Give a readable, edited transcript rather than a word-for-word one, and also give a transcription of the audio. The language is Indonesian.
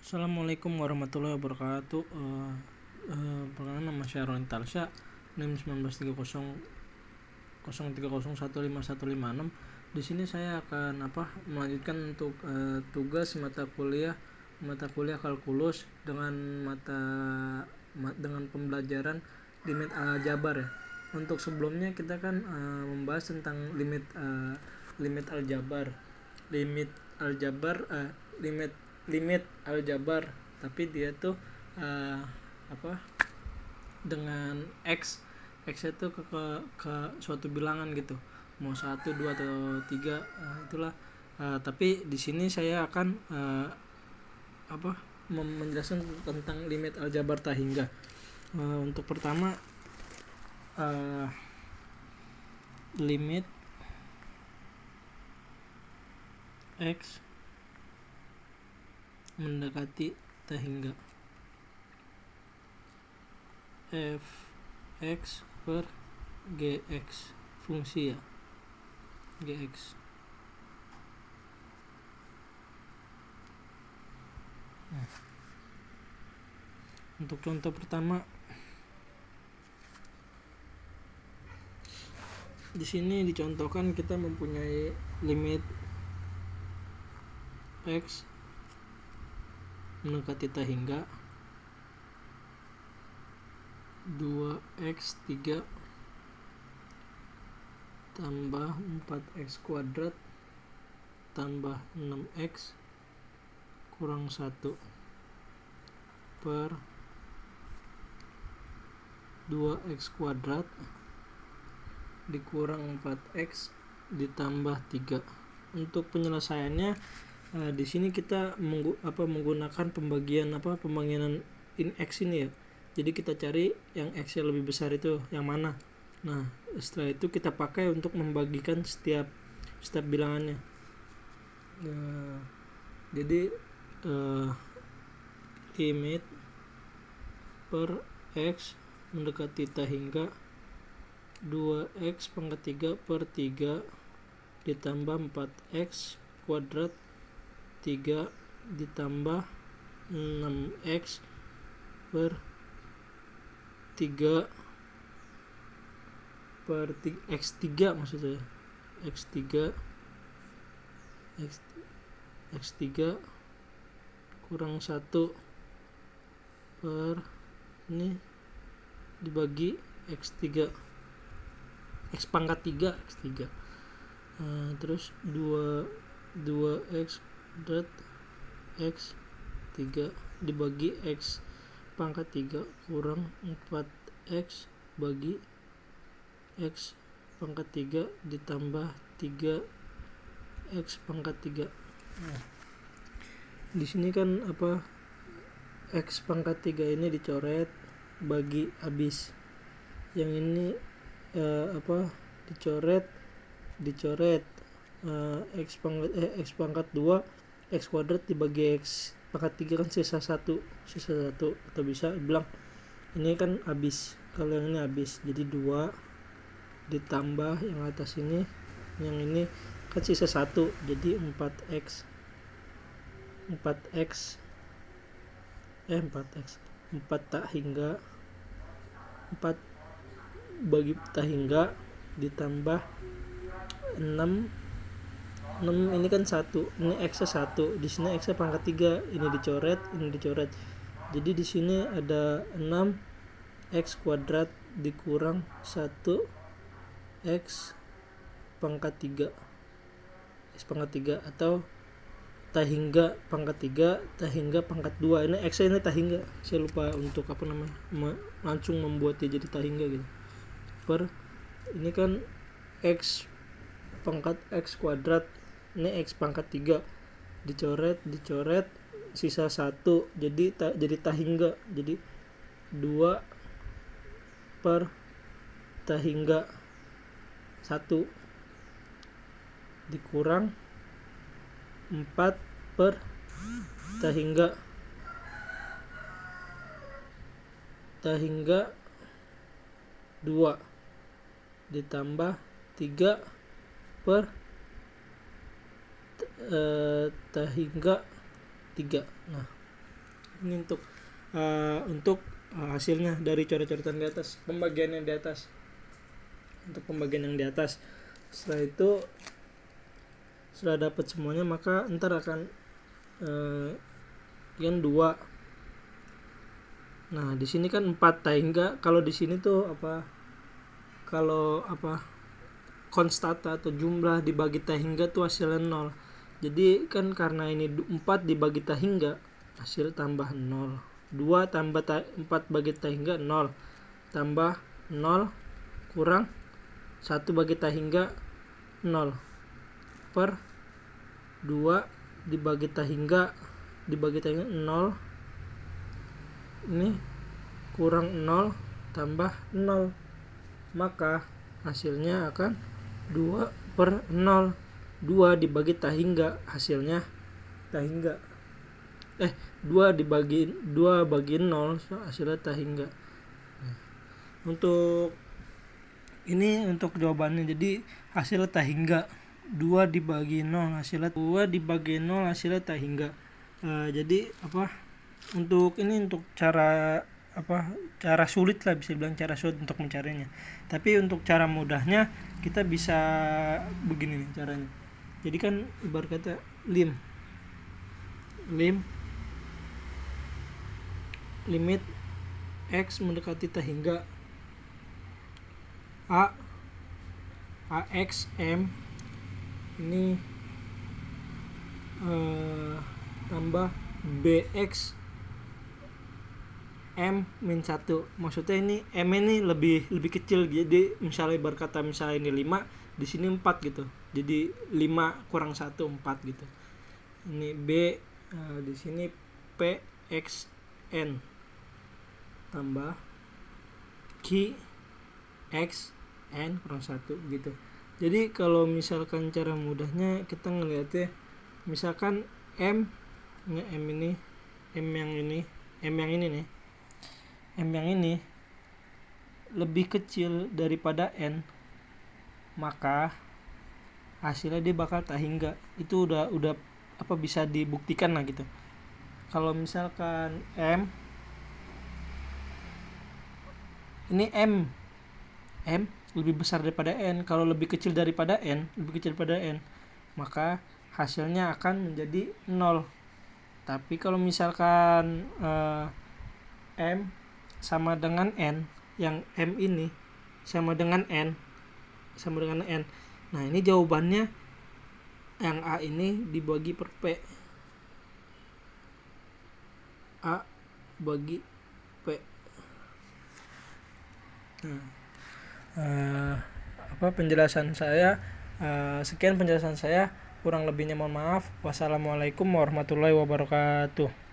Assalamualaikum warahmatullahi wabarakatuh. Perkenalkan, nama saya Ron Talsya, NIM 193003015156. Di sini saya akan melanjutkan untuk tugas mata kuliah kalkulus dengan pembelajaran limit aljabar ya. Untuk sebelumnya kita kan membahas tentang limit aljabar, tapi dia tuh dengan x itu ke suatu bilangan gitu, mau 1, 2 atau 3, itulah. Tapi di sini saya akan menjelaskan tentang limit aljabar tak hingga. Untuk pertama, limit x mendekati tak hingga f(x) per gx, fungsi ya, gx. Untuk contoh pertama, di sini dicontohkan kita mempunyai limit x mendekati tak hingga 2x3 tambah 4x kuadrat tambah 6x kurang 1 per 2x kuadrat dikurang 4x ditambah 3. Untuk penyelesaiannya, di sini kita menggunakan pembagian in x ini ya. Jadi kita cari yang x yang lebih besar itu yang mana. Nah, setelah itu kita pakai untuk membagikan setiap bilangannya. Jadi limit per x mendekati tak hingga 2x pangkat 3 per 3 ditambah 4x kuadrat 3 ditambah 6x per 3 per x3 maksud saya, x3 kurang 1 per ini dibagi x3, x pangkat 3 x3. Terus 2x kuadrat x3 dibagi x pangkat 3 kurang 4x bagi x pangkat 3 ditambah 3x pangkat 3. Nah, di sini kan x pangkat 3 ini dicoret bagi habis. Yang ini dicoret x pangkat 2 x kuadrat dibagi x pangkat 3 kan sisa 1, atau bisa bilang ini kan habis. Kalau yang ini habis, jadi 2 ditambah yang atas ini, yang ini kan sisa 1, jadi 4x 4 tak hingga 4 bagi tak hingga ditambah 6 ini kan 1, ini x nya 1, di sini x nya pangkat 3, ini dicoret. Jadi di sini ada 6x kuadrat dikurang 1x pangkat 3 atau tak hingga pangkat 3 tak hingga pangkat 2. Ini x ini tak hingga, saya lupa untuk langsung membuat dia jadi tak hingga gitu. Per ini kan x pangkat x kuadrat, ini x pangkat 3 dicoret sisa 1, jadi tak hingga, jadi 2 per tak hingga 1 dikurang 4 per tak hingga 2 ditambah 3 per tak hingga 3. Nah, Ini untuk hasilnya dari coret-coretan di atas, pembagian yang di atas. Untuk pembagian yang di atas, setelah itu sudah dapat semuanya, maka ntar akan yang 2. Nah di sini kan 4 hingga, kalau di sini tuh kalau konstanta atau jumlah dibagi hingga tuh hasilnya 0. Jadi kan karena ini 4 dibagi hingga, hasil tambah 0. 2 tambah 4 bagi hingga 0, tambah 0 kurang 1 bagi hingga 0 per 2 dibagi hingga 0, ini kurang 0 tambah 0, maka hasilnya akan 2 per 0. 2 dibagi hingga hasilnya hingga. 2 bagi 0 hasilnya hingga. Untuk ini untuk jawabannya, jadi hasilnya hingga 2 dibagi 0 hasilnya 2 dibagi 0 hasilnya hingga. Jadi untuk ini untuk cara sulit lah, bisa bilang cara sulit untuk mencarinya. Tapi untuk cara mudahnya kita bisa begini nih caranya. Jadi kan ibarat kata lim limit x mendekati hingga ax m ini tambah bx m min 1. Maksudnya ini m ini lebih kecil, jadi misalnya berkata misalnya ini 5, di sini 4 gitu. Jadi 5 kurang 1 4 gitu. Ini b, di sini p x n tambah q x n kurang 1 gitu. Jadi kalau misalkan cara mudahnya kita ngeliatnya, misalkan m yang ini lebih kecil daripada n, maka hasilnya dia bakal hingga. Itu udah bisa dibuktikan lah gitu. Kalau misalkan m lebih besar daripada n, kalau lebih kecil daripada n, maka hasilnya akan menjadi 0. Tapi kalau misalkan m sama dengan n, yang m ini sama dengan n, nah ini jawabannya yang a ini dibagi per p, a bagi p. Penjelasan saya, sekian penjelasan saya, kurang lebihnya mohon maaf. Wassalamualaikum warahmatullahi wabarakatuh.